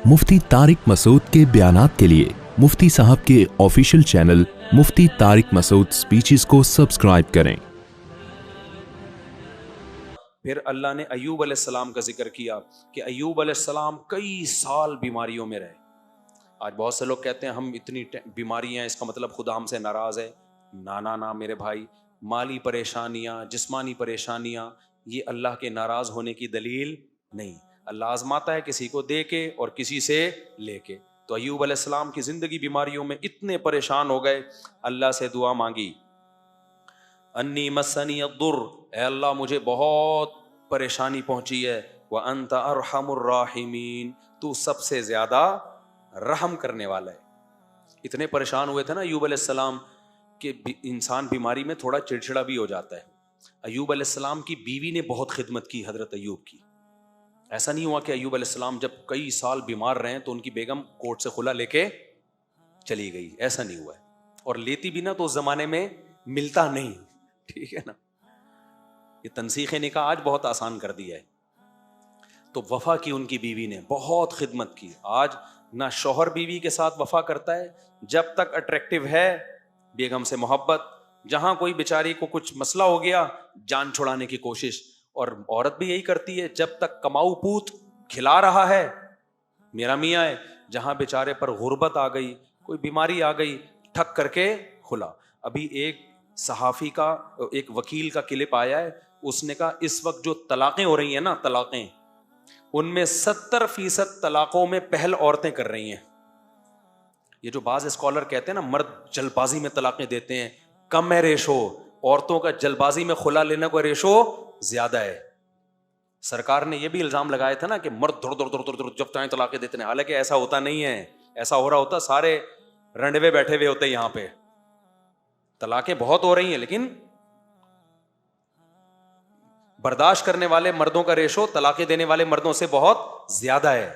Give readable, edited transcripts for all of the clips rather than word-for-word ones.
मुफ्ती तारिक मसूद के बयानात के लिए मुफ्ती साहब के ऑफिशियल चैनल मुफ्ती तारिक मसूद स्पीचेस को सब्सक्राइब करें। फिर अल्लाह ने अय्यूब अलैहिस्सलाम का जिक्र किया कि अय्यूब अलैहिस्सलाम कई साल बीमारियों में रहे। आज बहुत से लोग कहते हैं हम इतनी बीमारियां, इसका मतलब खुदा हमसे नाराज है। ना ना मेरे भाई, माली परेशानियां, जिस्मानी परेशानियां, ये अल्लाह के नाराज होने की दलील नहीं। अल्लाह आजमाता है किसी को दे के और किसी से लेके। तो अय्यूब अलैहिस्सलाम की जिंदगी बीमारियों में इतने परेशान हो गए, अल्लाह से दुआ मांगी, अन्नी मस्सनी अद्दुर, ऐ अल्लाह मुझे बहुत परेशानी पहुंची है, व अंत अरहमुर राहिमीन, तू सबसे ज्यादा रहम करने वाला है। इतने परेशान हुए थे ना अय्यूब अलैहिस्सलाम कि इंसान बीमारी में थोड़ा चिड़चिड़ा भी हो जाता है। अय्यूब अलैहिस्सलाम की बीवी ने बहुत खिदमत की हजरत अय्यूब की। ऐसा नहीं हुआ कि अय्यूब अलैहिस्सलाम जब कई साल बीमार रहे तो उनकी बेगम कोर्ट से खुला लेके चली गई, ऐसा नहीं हुआ है। और लेती भी ना तो उस जमाने में मिलता नहीं, ठीक है ना। ये तनसीख निकाह आज बहुत आसान कर दिया है। तो वफा की उनकी बीवी ने बहुत खिदमत की। आज ना शौहर बीवी के साथ वफा करता है, जब तक अट्रैक्टिव है बेगम से मोहब्बत, जहां कोई बेचारी को कुछ मसला हो गया जान छुड़ाने की कोशिश। और औरत भी यही करती है, जब तक कमाऊ पूत खिला रहा है मेरा मियाँ है, जहां बेचारे पर गुर्बत आ गई, कोई बीमारी आ गई, ठक करके खुला। अभी एक सहाफी का, एक वकील का क्लिप आया है, उसने कहा इस वक्त जो तलाकें हो रही हैं ना, तलाकें, उनमें 70% तलाकों में पहल औरतें कर रही हैं। ये जो बाज स्कॉलर कहते हैं ना मर्द जल्दबाजी में तलाकें देते हैं, कम है रेशो, औरतों का जल्दबाजी में खुला लेने का रेशो ज्यादा है। सरकार ने यह भी इल्जाम लगाया था ना कि मर्द धुर जब चाहे तलाकें देते हैं। हालांकि ऐसा होता नहीं है, ऐसा हो रहा होता सारे रंडवे बैठे हुए होते यहां पे। तलाकें बहुत हो रही हैं, लेकिन बर्दाश्त करने वाले मर्दों का रेशो तलाकें देने वाले मर्दों से बहुत ज्यादा है,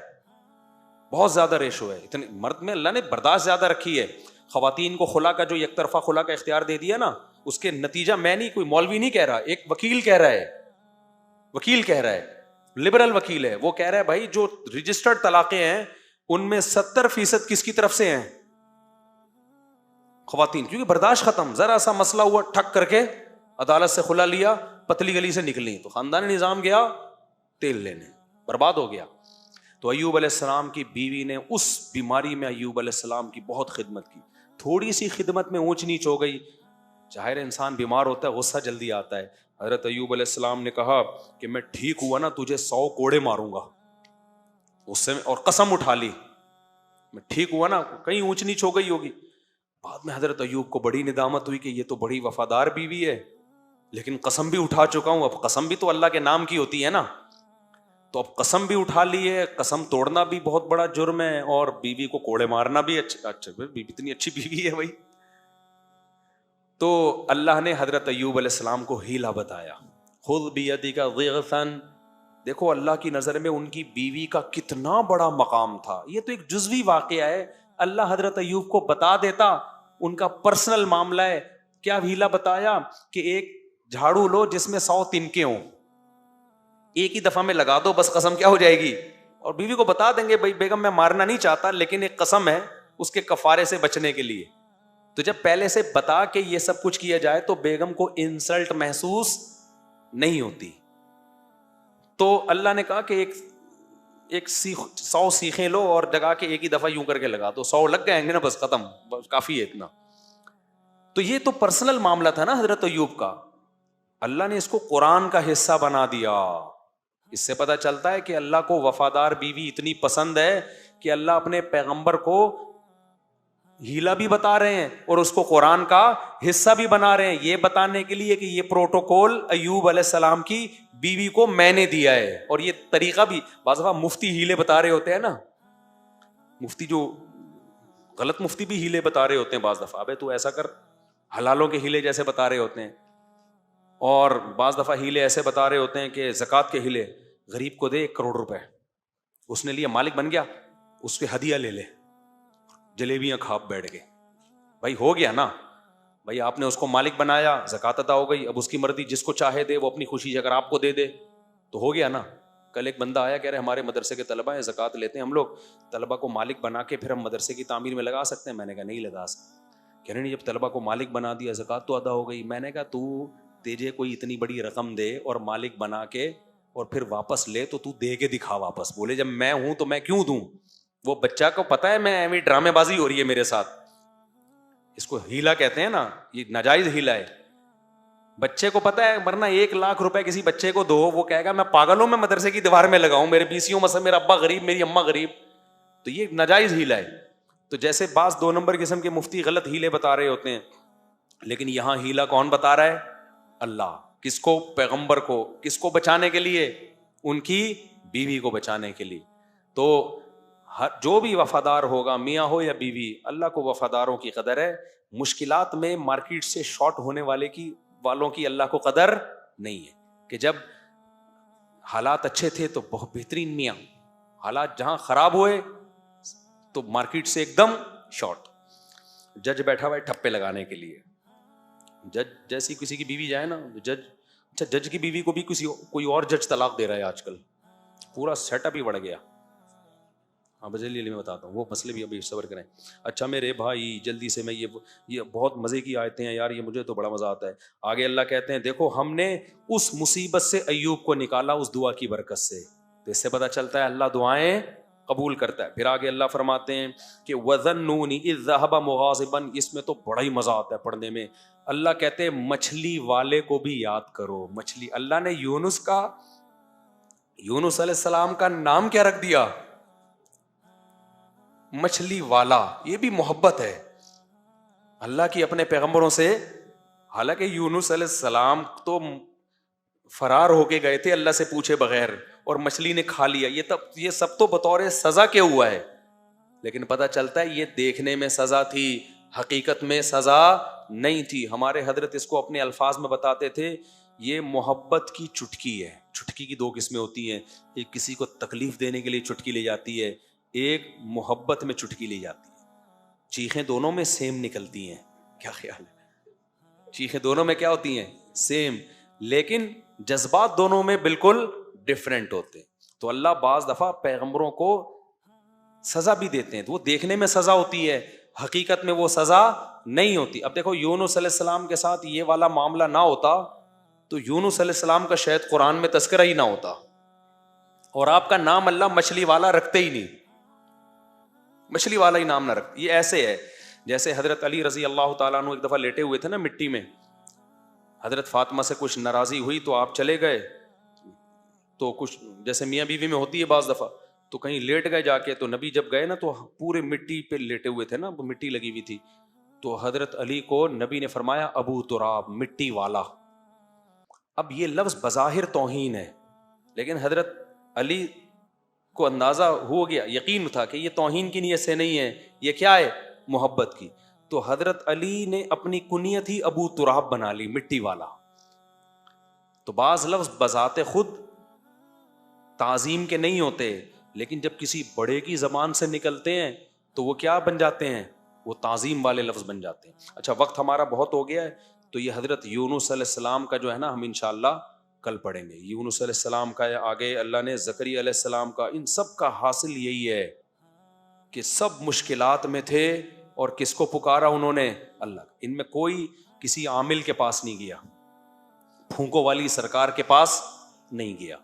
बहुत ज्यादा रेशो है। इतने मर्द में अल्लाह ने बर्दाश्त ज्यादा रखी है। खवातीन को खुला का जो एक तरफा खुला का इख्तियार दे दिया ना, उसके नतीजा मैं नहीं, कोई मौलवी नहीं कह रहा, एक वकील कह रहा है, वकील कह रहा है, लिबरल वकील है, वो कह रहा है भाई जो रजिस्टर्ड तलाकें हैं उनमें 70% किसकी तरफ से हैं? खवातीन। क्योंकि बर्दाश्त खत्म, जरा सा मसला हुआ ठक करके अदालत से खुला लिया, पतली गली से निकली तो खानदानी निजाम गया तेल लेने, बर्बाद हो गया। तो अय्यूब अलैहिस्सलाम की बीवी ने उस बीमारी में अय्यूब अलैहिस्सलाम की बहुत खिदमत की। थोड़ी सी खिदमत में ऊंच नीच हो गई, जाहिर इंसान बीमार होता है, गुस्सा जल्दी आता है। हजरत अय्यूब अलैहिस्सलाम ने कहा कि मैं ठीक हुआ ना तुझे 100 कोड़े मारूंगा उससे, और कसम उठा ली मैं ठीक हुआ ना, कहीं ऊंच नीच हो गई होगी। बाद में हजरत अय्यूब को बड़ी निदामत हुई कि ये तो बड़ी वफादार बीवी है, लेकिन कसम भी उठा चुका हूं। अब कसम भी तो अल्लाह के नाम की होती है ना, तो अब कसम भी उठा ली है, कसम तोड़ना भी बहुत बड़ा जुर्म है, और बीवी को कोड़े मारना भी अच्छा बीवी, इतनी अच्छी बीवी है भाई। तो अल्लाह ने हजरत अय्यूब अलैहिस्सलाम को हीला बताया, खुद बियदिका ज़िग़सन। देखो अल्लाह की नज़र में उनकी बीवी का कितना बड़ा मकाम था। ये तो एक जुज़वी वाक़या है, अल्लाह हजरत अय्यूब को बता देता, उनका पर्सनल मामला है। क्या हीला बताया कि एक झाड़ू लो जिसमें 100 तिनके हों, एक ही दफा में लगा दो, बस कसम क्या हो जाएगी। और बीवी को बता देंगे भाई बेगम मैं मारना नहीं चाहता, लेकिन एक कसम है उसके कफारे से बचने के लिए। तो जब पहले से बता के ये सब कुछ किया जाए तो बेगम को इंसल्ट महसूस नहीं होती। तो अल्लाह ने कहा कि एक 100 सीखें लो और जगा के एक ही दफा यूं करके लगा दो, 100 लग जाएंगे ना, बस खत्म, बस काफी है इतना। तो ये तो पर्सनल मामला था ना हजरत अय्यूब का, अल्लाह ने इसको कुरान का हिस्सा बना दिया। इससे पता चलता है कि अल्लाह को वफादार बीवी इतनी पसंद है कि अल्लाह अपने पैगंबर को हीला भी बता रहे हैं और उसको कुरान का हिस्सा भी बना रहे हैं, ये बताने के लिए कि ये प्रोटोकॉल अय्यूब अलैहिस्सलाम की बीवी को मैंने दिया है। और ये तरीका भी, बाज़ दफा मुफ्ती हीले बता रहे होते हैं ना, मुफ्ती जो गलत मुफ्ती भी हीले बता रहे होते हैं बाज़ दफा, अबे तू ऐसा कर, हलालों के हीले जैसे बता रहे होते हैं। और बाज़ दफा हीले ऐसे बता रहे होते हैं कि ज़कात के हीले, गरीब को दे 1 करोड़ रुपए, उसने लिया, मालिक बन गया, उसके हदिया ले ले, जलेबियां खाप बैठ गए, भाई हो गया ना, भाई आपने उसको मालिक बनाया, ज़कात अदा हो गई, अब उसकी मर्जी, जिसको चाहे दे, वो अपनी खुशी से अगर आपको दे दे तो हो गया ना। کل ایک بندہ آیا کہہ رہے ہمارے مدرسے کے طلبہ ہیں, زکوٰۃ لیتے ہیں ہم لوگ, طلبہ کو مالک بنا کے پھر ہم مدرسے کی تعمیر میں لگا سکتے ہیں؟ میں نے کہا نہیں لگا سکتے. کہہ رہے نہیں, جب طلبہ کو مالک بنا دیا زکوٰۃ تو ادا ہو گئی. میں نے کہا تجھے کوئی اتنی بڑی رقم دے اور مالک بنا کے اور پھر واپس لے تو دے کے دکھا واپس. بولے جب میں ہوں تو میں کیوں دوں؟ وہ بچہ کو پتا ہے میں ایویں ڈرامے بازی ہو رہی ہے میرے ساتھ, اس کو ہیلا کہتے ہیں نا, یہ ناجائز ہیلا ہے. بچے کو پتا ہے, ورنہ 1 لاکھ روپے کسی بچے کو دو, وہ کہے گا میں پاگل ہوں, میں مدرسے کی دیوار میں لگاؤں, میرے PCO مثلا میرا ابا غریب میری اماں غریب, تو یہ ناجائز ہیلا ہے. تو جیسے بعض 2 نمبر قسم کے مفتی غلط ہیلے بتا رہے ہوتے ہیں, لیکن یہاں ہیلا کون بتا رہا ہے؟ اللہ. کس کو؟ پیغمبر کو. کس کو بچانے کے لیے؟ ان کی بیوی کو بچانے کے لیے. تو جو بھی وفادار ہوگا, میاں ہو یا بیوی, اللہ کو وفاداروں کی قدر ہے. مشکلات میں مارکیٹ سے شارٹ ہونے والوں کی اللہ کو قدر نہیں ہے. کہ جب حالات اچھے تھے تو بہت بہترین میاں, حالات جہاں خراب ہوئے تو مارکیٹ سے ایک دم شارٹ. جج بیٹھا ہوا ہے ٹھپے لگانے کے لیے. جج جیسی کسی کی بیوی جائے نا, جج کی بیوی کو بھی کوئی اور جج طلاق دے رہا ہے آج کل, پورا سیٹ اپ ہی بڑھ گیا. ہاں بجلی میں بتاتا ہوں, وہ مسئلے بھی ابھی صبر کریں. اچھا میرے بھائی جلدی سے, میں یہ بہت مزے کی آیتیں ہیں یار, یہ مجھے تو بڑا مزہ آتا ہے. آگے اللہ کہتے ہیں دیکھو ہم نے اس مصیبت سے ایوب کو نکالا اس دعا کی برکت سے. تو اس سے پتہ چلتا ہے اللہ دعائیں قبول کرتا ہے. پھر آگے اللہ فرماتے ہیں کہ وَظَنُّونِ إِذْ ذَهَبَ مُغَاضِبًا, اس میں تو بڑا ہی مزہ آتا ہے پڑھنے میں. اللہ کہتے ہیں مچھلی والے کو بھی یاد کرو. مچھلی, اللہ نے یونس علیہ السلام کا نام کیا رکھ دیا؟ مچھلی والا. یہ بھی محبت ہے اللہ کی اپنے پیغمبروں سے. حالانکہ یونس علیہ السلام تو فرار ہو کے گئے تھے اللہ سے پوچھے بغیر, اور مچھلی نے کھا لیا. یہ سب تو بطور سزا کے ہوا ہے, لیکن پتہ چلتا ہے یہ دیکھنے میں سزا تھی, حقیقت میں سزا نہیں تھی. ہمارے حضرت اس کو اپنے الفاظ میں بتاتے تھے, یہ محبت کی چٹکی ہے. چٹکی کی 2 قسمیں ہوتی ہیں, ایک کسی کو تکلیف دینے کے لیے چٹکی لی جاتی ہے, ایک محبت میں چٹکی لی جاتی ہے. چیخیں دونوں میں سیم نکلتی ہیں, کیا خیال ہے؟ چیخیں دونوں میں کیا ہوتی ہیں؟ سیم, لیکن جذبات دونوں میں بالکل ڈفرینٹ ہوتے ہیں. تو اللہ بعض دفعہ پیغمبروں کو سزا بھی دیتے ہیں, تو وہ دیکھنے میں سزا ہوتی ہے, حقیقت میں وہ سزا نہیں ہوتی. اب دیکھو یونس علیہ السلام کے ساتھ یہ والا معاملہ نہ ہوتا تو یونس علیہ السلام کا شاید قرآن میں تذکرہ ہی نہ ہوتا, اور آپ کا نام اللہ مچھلی والا رکھتے ہی نہیں, مچھلی والا ہی نام نہ رکھتے. یہ ایسے ہے جیسے حضرت علی رضی اللہ تعالیٰ عنہ ایک دفعہ لیٹے ہوئے تھے نا مٹی میں, حضرت فاطمہ سے کچھ ناراضی ہوئی تو آپ چلے گئے, تو کچھ جیسے میاں بیوی میں ہوتی ہے بعض دفعہ, تو کہیں لیٹ گئے جا کے, تو نبی جب گئے نا تو پورے مٹی پہ لیٹے ہوئے تھے نا, مٹی لگی ہوئی تھی, تو حضرت علی کو نبی نے فرمایا ابو تراب, مٹی والا. اب یہ لفظ بظاہر توہین ہے, لیکن حضرت علی کو اندازہ ہو گیا, یقین تھا کہ یہ توہین کی نیت سے نہیں ہے, یہ کیا ہے؟ محبت کی. تو حضرت علی نے اپنی کنیت ہی ابو تراب بنا لی, مٹی والا. تو بعض لفظ بذات خود تعظیم کے نہیں ہوتے, لیکن جب کسی بڑے کی زبان سے نکلتے ہیں تو وہ کیا بن جاتے ہیں؟ وہ تعظیم والے لفظ بن جاتے ہیں. اچھا وقت ہمارا بہت ہو گیا ہے, تو یہ حضرت یونس علیہ السلام کا جو ہے نا ہم انشاءاللہ کل پڑھیں گے. یونس علیہ السلام کا, آگے اللہ نے زکریا علیہ السلام کا, ان سب کا حاصل یہی ہے کہ سب مشکلات میں تھے, اور کس کو پکارا انہوں نے؟ اللہ. ان میں کوئی کسی عامل کے پاس نہیں گیا, پھونکوں والی سرکار کے پاس نہیں گیا,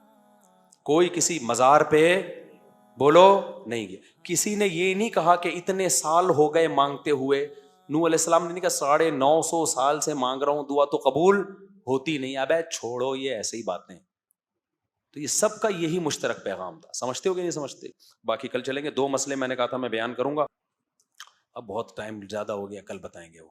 کوئی کسی مزار پہ بولو نہیں گیا, کسی نے یہ نہیں کہا کہ اتنے سال ہو گئے مانگتے ہوئے. نوح علیہ السلام نے نہیں کہا 950 سال سے مانگ رہا ہوں, دعا تو قبول ہوتی نہیں. اب چھوڑو یہ ایسے ہی باتیں. تو یہ سب کا یہی مشترک پیغام تھا. سمجھتے ہو کہ نہیں سمجھتے؟ باقی کل چلیں گے. 2 مسئلے میں نے کہا تھا میں بیان کروں گا, اب بہت ٹائم زیادہ ہو گیا, کل بتائیں گے وہ.